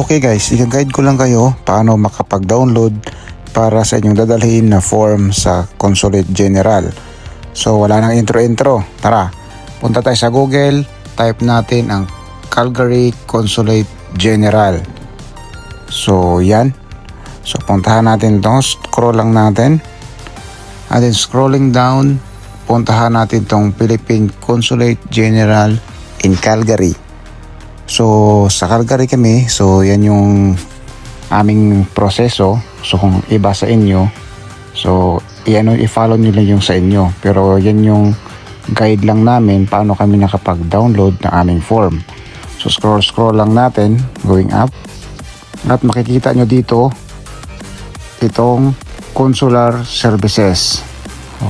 Okay guys, i-guide ko lang kayo paano makapag-download para sa inyong dadalhin na form sa Consulate General. So wala nang intro-intro. Tara, punta tayo sa Google, type natin ang Calgary Consulate General. So yan. So puntahan natin to, scroll lang natin. And then scrolling down, puntahan natin tong Philippine Consulate General in Calgary. So sa Calgary kami, so yan yung aming proseso. So kung iba sa inyo, so i-follow nyo lang yung sa inyo. Pero yan yung guide lang namin paano kami nakapag-download ng aming form. So scroll lang natin, going up. At makikita nyo dito, itong Consular Services.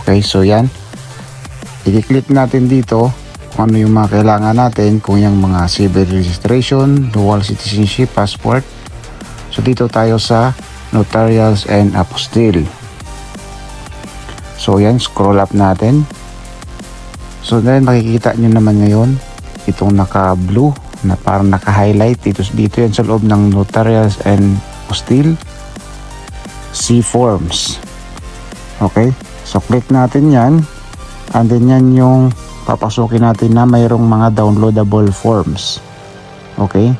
Okay, so yan. I-click natin dito kung ano yung mga kailangan natin, kung yung mga civil registration, dual citizenship, passport. So dito tayo sa notarials and apostille. So yan, scroll up natin. So then makikita nyo naman ngayon itong naka blue na parang naka highlight dito yan sa loob ng notarials and apostille C forms. Okay, so click natin yan, and then yan yung papasukin natin na mayroong mga downloadable forms. Okay,